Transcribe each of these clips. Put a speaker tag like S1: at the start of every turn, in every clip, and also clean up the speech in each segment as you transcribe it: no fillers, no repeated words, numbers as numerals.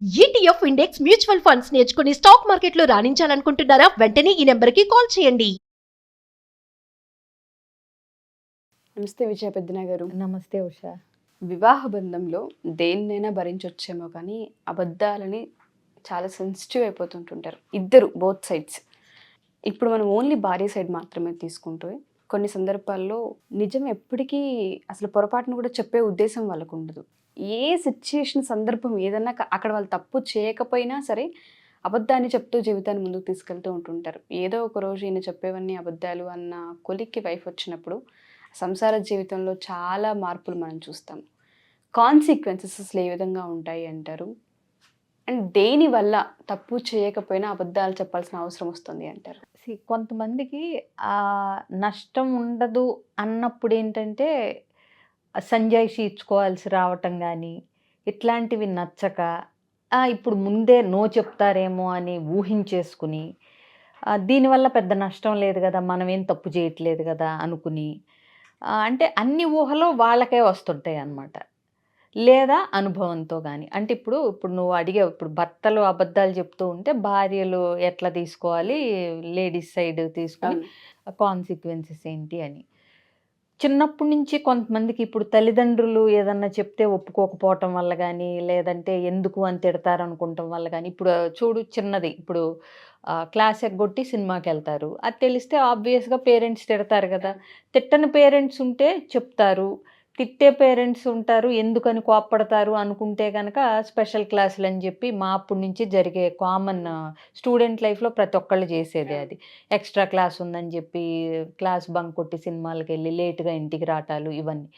S1: ETF index mutual funds నేర్చుకుని stock మార్కెట్లో రాణించాలనుకుంటున్నారా? వెంటనే ఈ నెంబర్కి కాల్ చేయండి.
S2: నమస్తే విజయ పెద్దన గారు.
S3: నమస్తే ఉషా.
S2: వివాహ బంధంలో దేన్నైనా భరించొచ్చేమో కానీ అబద్ధాలని చాలా సెన్సిటివ్ అయిపోతుంటుంటారు ఇద్దరు, బోత్ సైడ్స్. ఇప్పుడు మనం ఓన్లీ భార్య సైడ్ మాత్రమే తీసుకుంటూ కొన్ని సందర్భాల్లో నిజం ఎప్పటికీ అసలు పొరపాటును కూడా చెప్పే ఉద్దేశం వాళ్ళకు ఉండదు. ఏ సిచ్యుయేషన్, సందర్భం ఏదన్నా అక్కడ వాళ్ళు తప్పు చేయకపోయినా సరే అబద్ధాన్ని చెప్తూ జీవితాన్ని ముందుకు తీసుకెళ్తూ ఉంటుంటారు. ఏదో ఒక రోజు ఈయన చెప్పేవన్నీ అబద్ధాలు అన్న కొలిక్కి వైఫ్ వచ్చినప్పుడు సంసార జీవితంలో చాలా మార్పులు మనం చూస్తాం. కాన్సిక్వెన్సెస్ అసలు ఏ విధంగా ఉంటాయి అంటారు? అండ్ దేనివల్ల తప్పు చేయకపోయినా అబద్ధాలు చెప్పాల్సిన అవసరం వస్తుంది అంటారు?
S3: కొంతమందికి నష్టం ఉండదు అన్నప్పుడు ఏంటంటే సంజాయిషి ఇచ్చుకోవాల్సి రావటం కానీ ఇట్లాంటివి నచ్చక ఇప్పుడు ముందే నో చెప్తారేమో అని ఊహించేసుకుని దీనివల్ల పెద్ద నష్టం లేదు కదా, మనం ఏం తప్పు చేయట్లేదు కదా అనుకుని అంటే అన్ని ఊహలు వాళ్ళకే వస్తుంటాయి అన్నమాట. లేదా అనుభవంతో కానీ. అంటే ఇప్పుడు నువ్వు అడిగావు, ఇప్పుడు భర్తలు అబద్ధాలు చెప్తూ ఉంటే భార్యలు ఎట్లా తీసుకోవాలి, లేడీస్ సైడ్ తీసుకొని కాన్సిక్వెన్సెస్ ఏంటి అని. చిన్నప్పటి నుంచి కొంతమందికి ఇప్పుడు తల్లిదండ్రులు ఏదన్నా చెప్తే ఒప్పుకోకపోవటం వల్ల కానీ, లేదంటే ఎందుకు అని తిడతారు అనుకుంటాం వల్ల కానీ. ఇప్పుడు చూడు, చిన్నది, ఇప్పుడు క్లాస్ ఎగ్గొట్టి సినిమాకి వెళ్తారు, అది తెలిస్తే ఆబ్వియస్గా పేరెంట్స్ తిడతారు కదా. తిట్టని పేరెంట్స్ ఉంటే చెప్తారు, తిట్టే పేరెంట్స్ ఉంటారు, ఎందుకని కోప్పడతారు అనుకుంటే కనుక స్పెషల్ క్లాసులు అని చెప్పి మా అప్పటి నుంచి జరిగే కామన్ స్టూడెంట్ లైఫ్లో ప్రతి ఒక్కళ్ళు చేసేది అది. ఎక్స్ట్రా క్లాస్ ఉందని చెప్పి క్లాస్ బంక్ కొట్టి సినిమాలకు వెళ్ళి లేటుగా ఇంటికి రావటాలు, ఇవన్నీ.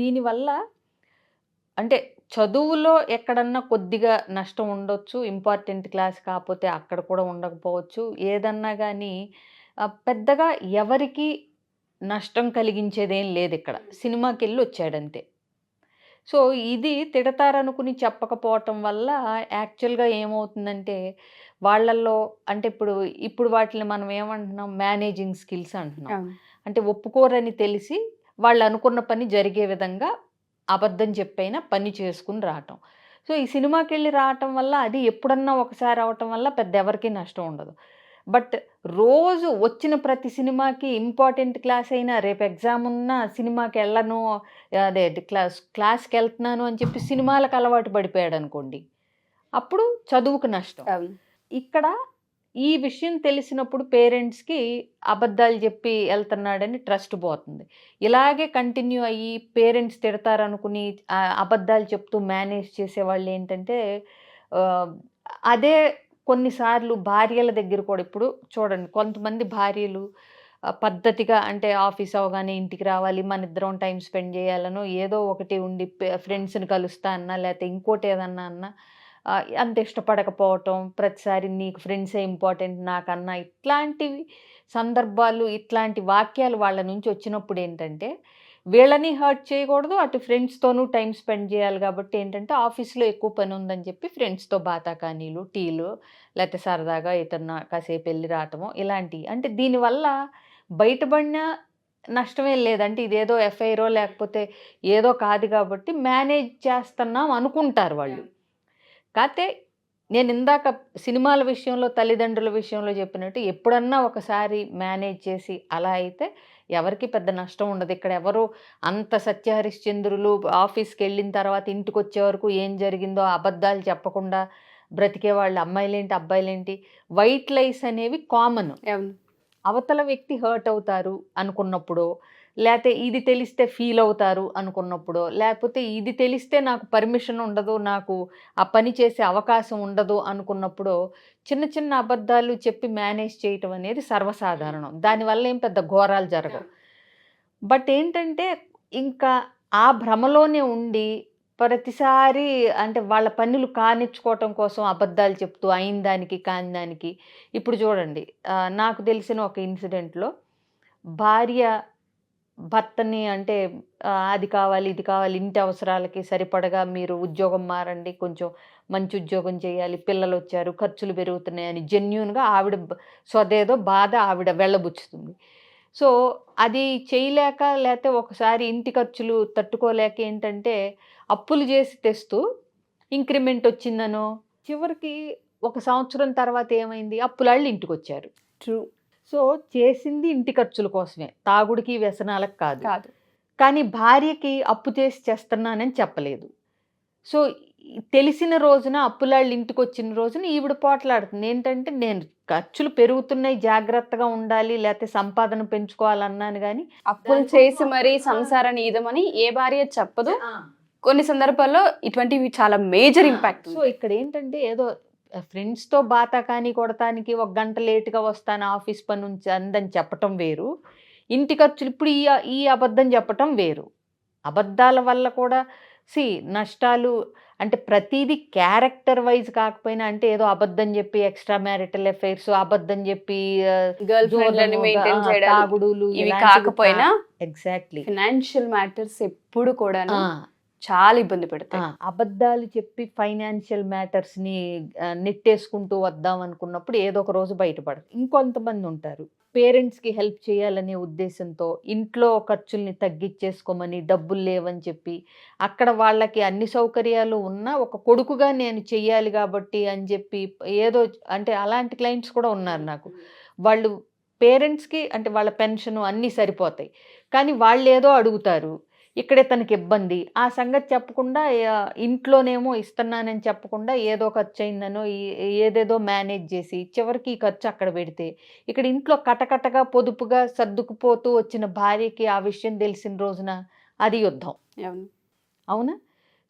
S3: దీనివల్ల అంటే చదువులో ఎక్కడన్నా కొద్దిగా నష్టం ఉండొచ్చు, ఇంపార్టెంట్ క్లాస్ కాకపోతే అక్కడ కూడా ఉండకపోవచ్చు. ఏదన్నా కానీ పెద్దగా ఎవరికి నష్టం కలిగించేదేం లేదు ఇక్కడ. సినిమాకి వెళ్ళి వచ్చాడంతే. సో ఇది తిడతారనుకుని చెప్పకపోవటం వల్ల యాక్చువల్గా ఏమవుతుందంటే వాళ్ళల్లో అంటే ఇప్పుడు వాటిని మనం ఏమంటున్నాం, మేనేజింగ్ స్కిల్స్ అంటున్నాం. అంటే ఒప్పుకోరని తెలిసి వాళ్ళు అనుకున్న పని జరిగే విధంగా అబద్ధం చెప్పైనా పని చేసుకుని రావటం. సో ఈ సినిమాకి వెళ్ళి రావటం వల్ల అది ఎప్పుడన్నా ఒకసారి అవటం వల్ల పెద్ద ఎవరికి నష్టం ఉండదు. బట్ రోజు వచ్చిన ప్రతి సినిమాకి ఇంపార్టెంట్ క్లాస్ అయినా, రేపు ఎగ్జామ్ ఉన్నా సినిమాకి వెళ్ళను, అదే క్లాస్కి వెళ్తున్నాను అని చెప్పి సినిమాలకు అలవాటు పడిపోయాడు అనుకోండి, అప్పుడు చదువుకు నష్టం. ఇక్కడ ఈ విషయం తెలిసినప్పుడు పేరెంట్స్కి అబద్ధాలు చెప్పి వెళ్తున్నాడని ట్రస్ట్ పోతుంది. ఇలాగే కంటిన్యూ అయ్యి పేరెంట్స్ తిడతారనుకుని అబద్ధాలు చెప్తూ మేనేజ్ చేసేవాళ్ళు ఏంటంటే అదే కొన్నిసార్లు భార్యల దగ్గర కూడా. ఇప్పుడు చూడండి, కొంతమంది భార్యలు పద్ధతిగా అంటే ఆఫీస్ అవగానే ఇంటికి రావాలి, మన ఇద్దరం టైం స్పెండ్ చేయాలనో ఏదో ఒకటి ఉండి ఫ్రెండ్స్ని కలుస్తా అన్నా, లేకపోతే ఇంకోటి ఏదన్నా అన్నా అంత ఇష్టపడకపోవటం, ప్రతిసారి నీకు ఫ్రెండ్సే ఇంపార్టెంట్ నాకన్నా, ఇట్లాంటివి సందర్భాలు, ఇట్లాంటి వాక్యాలు వాళ్ళ నుంచి వచ్చినప్పుడు ఏంటంటే వీళ్ళని హర్ట్ చేయకూడదు, అటు ఫ్రెండ్స్తోనూ టైం స్పెండ్ చేయాలి. కాబట్టి ఏంటంటే ఆఫీస్లో ఎక్కువ పని ఉందని చెప్పి ఫ్రెండ్స్తో బాతాకానీలు, టీలు, లేకపోతే సరదాగా ఏదన్నా కాసేపు వెళ్ళి రావటము, ఇలాంటివి. అంటే దీనివల్ల బయటపడిన నష్టమే లేదంటే ఇదేదో ఎఫ్ఐఆరో లేకపోతే ఏదో కాదు కాబట్టి మేనేజ్ చేస్తున్నాం అనుకుంటారు వాళ్ళు. కాకపోతే నేను ఇందాక సినిమాల విషయంలో, తల్లిదండ్రుల విషయంలో చెప్పినట్టు ఎప్పుడన్నా ఒకసారి మేనేజ్ చేసి అలా అయితే ఎవరికి పెద్ద నష్టం ఉండదు. ఇక్కడ ఎవరు అంత సత్యహరిశ్చంద్రులు ఆఫీస్కి వెళ్ళిన తర్వాత ఇంటికి వచ్చే వరకు ఏం జరిగిందో అబద్ధాలు చెప్పకుండా బ్రతికే వాళ్ళు అమ్మాయిలేంటి అబ్బాయిలేంటి, వైట్ లైస్ అనేవి కామన్. అవతల వ్యక్తి హర్ట్ అవుతారు అనుకున్నప్పుడు, లేకపోతే ఇది తెలిస్తే ఫీల్ అవుతారు అనుకున్నప్పుడు, లేకపోతే ఇది తెలిస్తే నాకు పర్మిషన్ ఉండదు, నాకు ఆ పని చేసే అవకాశం ఉండదు అనుకున్నప్పుడు చిన్న చిన్న అబద్ధాలు చెప్పి మేనేజ్ చేయటం అనేది సర్వసాధారణం. దానివల్ల ఏం పెద్ద ఘోరాలు జరగవు. బట్ ఏంటంటే ఇంకా ఆ భ్రమలోనే ఉండి ప్రతిసారి అంటే వాళ్ళ పనులు కానిచ్చుకోవటం కోసం అబద్ధాలు చెప్తూ అయిన దానికి కాని దానికి. ఇప్పుడు చూడండి, నాకు తెలిసిన ఒక ఇన్సిడెంట్లో భార్య భర్తని అంటే అది కావాలి ఇది కావాలి, ఇంటి అవసరాలకి సరిపడగా మీరు ఉద్యోగం మారండి, కొంచెం మంచి ఉద్యోగం చేయాలి, పిల్లలు వచ్చారు, ఖర్చులు పెరుగుతున్నాయని జెన్యూన్గా ఆవిడ స్వదేదో బాధ ఆవిడ వెళ్ళబుచ్చుతుంది. సో అది చేయలేక, లేకపోతే ఒకసారి ఇంటి ఖర్చులు తట్టుకోలేక ఏంటంటే అప్పులు చేసి తెస్తూ ఇంక్రిమెంట్ వచ్చిందనో, చివరికి ఒక సంవత్సరం తర్వాత ఏమైంది, అప్పులాళ్ళు ఇంటికి వచ్చారు.
S2: ట్రూ.
S3: సో చేసింది ఇంటి ఖర్చుల కోసమే, తాగుడికి వ్యసనాలకు కాదు.
S2: కాదు.
S3: కానీ భార్యకి అప్పు చేసి చేస్తున్నానని చెప్పలేదు. సో తెలిసిన రోజున, అప్పులాళ్ళు ఇంటికి వచ్చిన రోజున ఈవిడ పోట్లాడుతుంది ఏంటంటే, నేను ఖర్చులు పెరుగుతున్నాయి, జాగ్రత్తగా ఉండాలి, లేకపోతే సంపాదన పెంచుకోవాలన్నాను కానీ
S2: అప్పులు చేసి మరీ సంసారాన్ని ఈదమని ఏ భార్య చెప్పదు. కొన్ని సందర్భాల్లో ఇటువంటివి చాలా మేజర్ ఇంపాక్ట్.
S3: సో ఇక్కడ ఏంటంటే, ఏదో ఫ్రెండ్స్తో బాతాకాని కొడతానికి 1 గంట లేటుగా వస్తాను ఆఫీస్ పని నుంచి అందని చెప్పటం వేరు, ఇంటి ఖర్చులు ఇప్పుడు ఈ అబద్ధం చెప్పటం వేరు. అబద్ధాల వల్ల కూడా నష్టాలు అంటే ప్రతిదీ క్యారెక్టర్ వైజ్ కాకపోయినా, అంటే ఏదో అబద్ధం చెప్పి ఎక్స్ట్రా మ్యారిటల్ అఫైర్స్, అబద్ధం చెప్పి
S2: గర్ల్ ఫ్రెండ్లని మెయింటైన్ చేయడం,
S3: తాగుడులు
S2: ఇవి కాకపోయినా
S3: ఎగ్జాక్ట్లీ
S2: ఫైనాన్షియల్ మ్యాటర్స్ ఎప్పుడు కూడా చాలా ఇబ్బంది పెడతాయి.
S3: అబద్ధాలు చెప్పి ఫైనాన్షియల్ మ్యాటర్స్ని నెట్టేసుకుంటూ వద్దాం అనుకున్నప్పుడు ఏదో ఒక రోజు బయటపడదు. ఇంకొంతమంది ఉంటారు, పేరెంట్స్కి హెల్ప్ చేయాలనే ఉద్దేశంతో ఇంట్లో ఖర్చుల్ని తగ్గించేసుకోమని, డబ్బులు లేవని చెప్పి, అక్కడ వాళ్ళకి అన్ని సౌకర్యాలు ఉన్నా ఒక కొడుకుగా నేను చెయ్యాలి కాబట్టి అని చెప్పి ఏదో, అంటే అలాంటి క్లయింట్స్ కూడా ఉన్నారు నాకు. వాళ్ళు పేరెంట్స్కి అంటే వాళ్ళ పెన్షను అన్నీ సరిపోతాయి, కానీ వాళ్ళు ఏదో అడుగుతారు, ఇక్కడే తనకి ఇబ్బంది. ఆ సంగతి చెప్పకుండా ఇంట్లోనేమో ఇస్తున్నానని చెప్పకుండా ఏదో ఖర్చు అయిందనో ఏదేదో మేనేజ్ చేసి చివరికి ఈ ఖర్చు అక్కడ పెడితే, ఇక్కడ ఇంట్లో కటకటగా పొదుపుగా సర్దుకుపోతూ వచ్చిన భార్యకి ఆ విషయం తెలిసిన రోజున అది యుద్ధం. అవునా?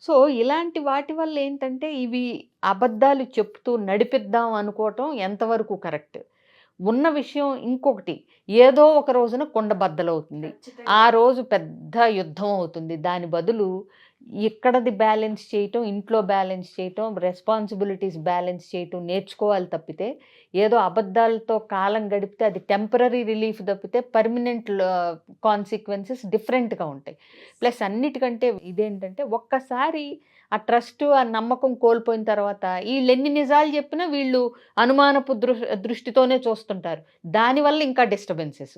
S3: సో ఇలాంటి వాటి వల్ల ఏంటంటే, ఇవి అబద్ధాలు చెప్తూ నడిపిద్దాం అనుకోవటం ఎంతవరకు కరెక్ట్? ఉన్న విషయం ఇంకొకటి, ఏదో ఒక రోజున కుండ బద్దలవుతుంది, ఆ రోజు పెద్ద యుద్ధం అవుతుంది. దాని బదులు ఇక్కడది బ్యాలెన్స్ చేయటం, ఇంట్లో బ్యాలెన్స్ చేయటం, రెస్పాన్సిబిలిటీస్ బ్యాలెన్స్ చేయటం నేర్చుకోవాలి తప్పితే, ఏదో అబద్ధాలతో కాలం గడిపితే అది టెంపరీ రిలీఫ్ తప్పితే పర్మనెంట్ కాన్సిక్వెన్సెస్ డిఫరెంట్గా ఉంటాయి. ప్లస్ అన్నిటికంటే ఇదేంటంటే, ఒక్కసారి ఆ ట్రస్ట్, ఆ నమ్మకం కోల్పోయిన తర్వాత వీళ్ళు ఎన్ని నిజాలు చెప్పినా వీళ్ళు అనుమానపు దృష్టితోనే చూస్తుంటారు. దానివల్ల ఇంకా డిస్టర్బెన్సెస్.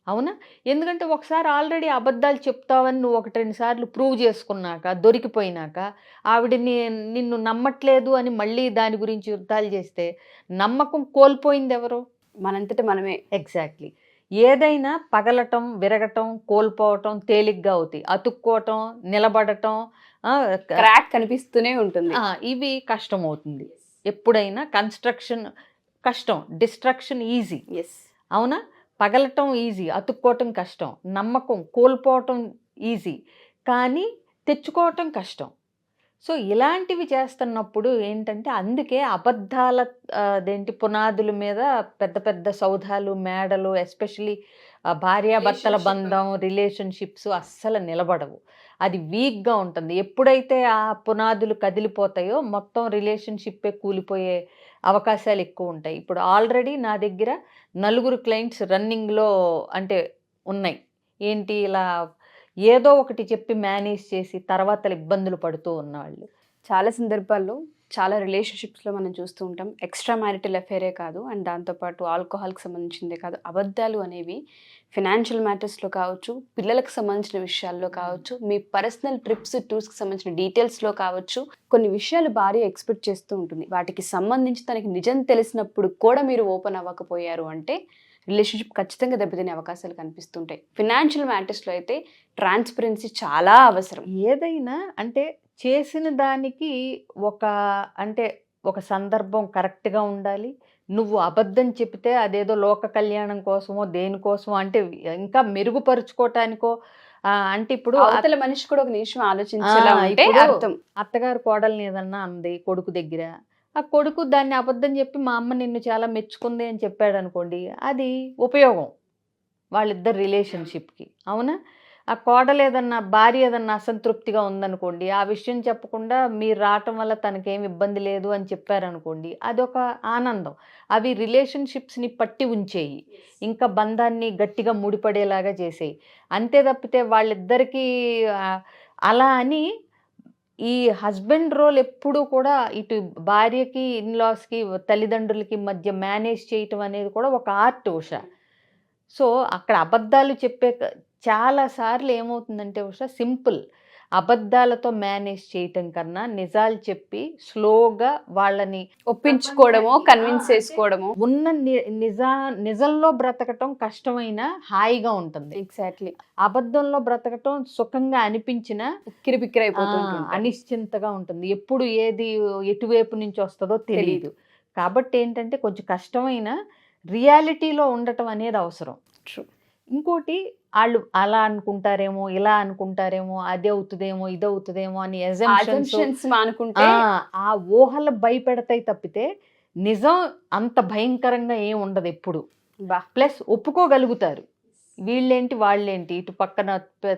S3: అవునా? ఎందుకంటే ఒకసారి ఆల్రెడీ అబద్ధాలు చెప్తావని నువ్వు 1-2 సార్లు ప్రూవ్ చేసుకున్నాక, దొరికిపోయినాక ఆవిడని నిన్ను నమ్మట్లేదు అని మళ్ళీ దాని గురించి యుద్ధాలు చేస్తే నమ్మకం కోల్పోయింది ఎవరు?
S2: మనంతట మనమే.
S3: ఎగ్జాక్ట్లీ. ఏదైనా పగలటం, విరగటం, కోల్పోవటం తేలిగ్గా అవుతాయి. అతుక్కోవటం, నిలబడటం,
S2: క్రాక్ కనిపిస్తూనే ఉంటుంది.
S3: ఇవి కష్టం అవుతుంది. ఎప్పుడైనా కన్స్ట్రక్షన్ కష్టం, డిస్ట్రక్షన్ ఈజీ. అవునా? పగలటం ఈజీ, అతుక్కోవటం కష్టం. నమ్మకం కోల్పోవటం ఈజీ, కానీ తెచ్చుకోవటం కష్టం. సో ఇలాంటివి చేస్తున్నప్పుడు ఏంటంటే, అందుకే అబద్ధాల పునాదుల మీద పెద్ద పెద్ద సౌధాలు, మేడలు, ఎస్పెషలీ భార్యాభర్తల బంధం, రిలేషన్షిప్స్ అస్సలు నిలబడవు. అది వీక్గా ఉంటుంది. ఎప్పుడైతే ఆ పునాదులు కదిలిపోతాయో మొత్తం రిలేషన్షిప్పే కూలిపోయే అవకాశాలు ఎక్కువ ఉంటాయి. ఇప్పుడు ఆల్రెడీ నా దగ్గర 4 క్లయింట్స్ రన్నింగ్లో అంటే ఉన్నాయి. ఏంటి, ఇలా ఏదో ఒకటి చెప్పి మేనేజ్ చేసి తర్వాత ఇబ్బందులు పడుతూ ఉన్నవాళ్ళు.
S2: చాలా సందర్భాల్లో చాలా రిలేషన్షిప్స్లో మనం చూస్తూ ఉంటాం, ఎక్స్ట్రా మ్యారిటల్ అఫేరే కాదు అండ్ దాంతోపాటు ఆల్కహాల్కి సంబంధించిందే కాదు, అబద్ధాలు అనేవి ఫినాన్షియల్ మ్యాటర్స్లో కావచ్చు, పిల్లలకు సంబంధించిన విషయాల్లో కావచ్చు, మీ పర్సనల్ ట్రిప్స్, టూర్స్కి సంబంధించిన డీటెయిల్స్లో కావచ్చు, కొన్ని విషయాలు భార్య ఎక్స్పెక్ట్ చేస్తూ ఉంటుంది. వాటికి సంబంధించి తనకి నిజం తెలిసినప్పుడు కూడా మీరు ఓపెన్ అవ్వకపోయారు అంటే రిలేషన్షిప్ ఖచ్చితంగా దెబ్బతినే అవకాశాలు కనిపిస్తుంటాయి. ఫినాన్షియల్ మ్యాటర్స్లో అయితే ట్రాన్స్పరెన్సీ చాలా అవసరం.
S3: ఏదైనా అంటే చేసిన దానికి ఒక సందర్భం కరెక్ట్గా ఉండాలి. నువ్వు అబద్ధం చెప్తే అదేదో లోక కళ్యాణం కోసమో దేనికోసమో, అంటే ఇంకా మెరుగుపరుచుకోవటానికో, అంటే ఇప్పుడు
S2: అవతల మనిషి కూడా ఒక నిమిషం ఆలోచించేలా ఉంటే అర్థం.
S3: అత్తగారు కోడల్ని ఏదన్నా అంది కొడుకు దగ్గర, ఆ కొడుకు దాన్ని అబద్ధం చెప్పి మా అమ్మ నిన్ను చాలా మెచ్చుకుంది అని చెప్పాడు అనుకోండి, అది ఉపయోగం వాళ్ళిద్దరు రిలేషన్షిప్కి. అవునా? ఆ కోడలు ఏదన్నా, భార్య ఏదన్నా అసంతృప్తిగా ఉందనుకోండి, ఆ విషయం చెప్పకుండా మీరు రావటం వల్ల తనకేమి ఇబ్బంది లేదు అని చెప్పారనుకోండి, అదొక ఆనందం. అవి రిలేషన్షిప్స్ని పట్టి ఉంచేయి, ఇంకా బంధాన్ని గట్టిగా ముడిపడేలాగా చేసేయి. అంతే తప్పితే వాళ్ళిద్దరికీ అలా అని ఈ హస్బెండ్ రోల్ ఎప్పుడూ కూడా ఇటు భార్యకి, ఇన్లాస్కి, తల్లిదండ్రులకి మధ్య మేనేజ్ చేయటం అనేది కూడా ఒక ఆర్ట్ ఉషా. సో అక్కడ అబద్ధాలు చెప్పే చాలాసార్లు ఏమవుతుందంటే ఉషా, సింపుల్ అబద్ధాలతో మేనేజ్ చేయటం కన్నా నిజాలు చెప్పి స్లోగా వాళ్ళని
S2: ఒప్పించుకోవడమో కన్విన్స్ చేసుకోవడమో.
S3: ఉన్న నిజంలో బ్రతకటం కష్టమైన హాయిగా ఉంటుంది.
S2: ఎగ్జాక్ట్లీ.
S3: అబద్ధంలో బ్రతకటం సుఖంగా అనిపించిన
S2: ఉక్కిరి బిక్కిరి అయిపోతుంది.
S3: అనిశ్చింతగా ఉంటుంది. ఎప్పుడు ఏది ఎటువైపు నుంచి వస్తుందో తెలియదు. కాబట్టి ఏంటంటే కొంచెం కష్టమైన రియాలిటీలో ఉండటం అనేది అవసరం.
S2: ట్రూ.
S3: ఇంకోటి వాళ్ళు అలా అనుకుంటారేమో, ఇలా అనుకుంటారేమో, అది అవుతుందేమో, ఇది అవుతుందేమో అని
S2: Assumptions మానుకుంటే
S3: ఆ ఊహలు భయపెడతాయి తప్పితే నిజం అంత భయంకరంగా ఏం ఉండదు ఎప్పుడు.
S2: బా.
S3: ప్లస్ ఒప్పుకోగలుగుతారు. వీళ్ళేంటి వాళ్ళేంటి, ఇటు పక్కన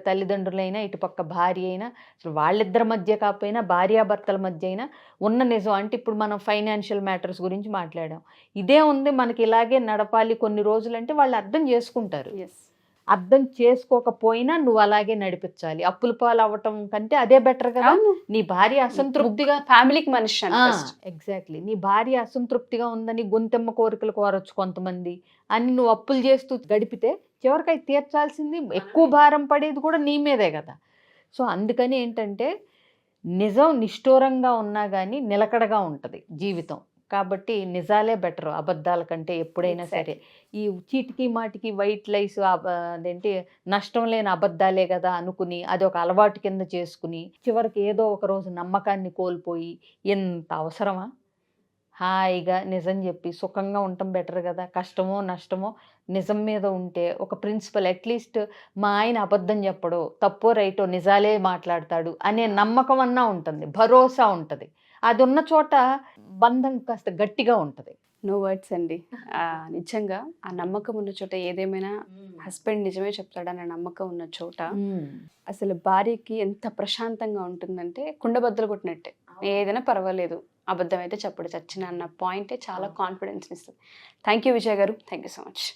S3: తల్లిదండ్రులైనా ఇటు పక్క భార్య అయినా, అసలు వాళ్ళిద్దరి మధ్య కాకపోయినా భార్యాభర్తల మధ్య అయినా ఉన్న నిజం. అంటే ఇప్పుడు మనం ఫైనాన్షియల్ మ్యాటర్స్ గురించి మాట్లాడాం. ఇదే ఉంది మనకి ఇలాగే నడపాలి కొన్ని రోజులు అంటే వాళ్ళు అర్థం చేసుకుంటారు. అర్థం చేసుకోకపోయినా నువ్వు అలాగే నడిపించాలి. అప్పుల పాలు అవ్వటం కంటే అదే బెటర్ కదా. నీ భార్య అసంతృప్తిగా
S2: ఫ్యామిలీకి మనిషి.
S3: ఎగ్జాక్ట్లీ. నీ భార్య అసంతృప్తిగా ఉందని గొంతెమ్మ కోరికలు కోరొచ్చు కొంతమంది అని నువ్వు అప్పులు చేస్తూ గడిపితే చివరికి అవి తీర్చాల్సింది ఎక్కువ భారం పడేది కూడా నీ మీదే కదా. సో అందుకని ఏంటంటే నిజం నిష్ఠూరంగా ఉన్నా కానీ నిలకడగా ఉంటుంది జీవితం. కాబట్టి నిజాలే బెటర్ అబద్ధాల కంటే ఎప్పుడైనా సరే. ఈ చీటికి మాటికి వైట్ లైస్ అదేంటి నష్టం లేని అబద్ధాలే కదా అనుకుని అది ఒక అలవాటు కింద చేసుకుని చివరికి ఏదో ఒక రోజు నమ్మకాన్ని కోల్పోయి ఎంత అవసరమా? హాయిగా నిజం చెప్పి సుఖంగా ఉండటం బెటర్ కదా. కష్టమో నష్టమో నిజం మీద ఉంటే ఒక ప్రిన్సిపల్, అట్లీస్ట్ మా ఆయన అబద్ధం చెప్పడు, తప్పో రైటో నిజాలే మాట్లాడతాడు అనే నమ్మకం అన్నా ఉంటుంది, భరోసా ఉంటుంది. అది ఉన్న చోట బంధం కాస్త గట్టిగా ఉంటుంది.
S2: నో వర్డ్స్ అండి. నిజంగా ఆ నమ్మకం ఉన్న చోట ఏదేమైనా హస్బెండ్ నిజమే చెప్తాడన్న నమ్మకం ఉన్న చోట అసలు భార్యకి ఎంత ప్రశాంతంగా ఉంటుందంటే కుండబద్దలు కొట్టినట్టే. ఏదైనా పర్వాలేదు, అబద్ధం అయితే చెప్పడు చచ్చిన అన్న పాయింటే చాలా కాన్ఫిడెన్స్ ఇస్తుంది. థ్యాంక్ యూ విజయ్ గారు. Thank you so much.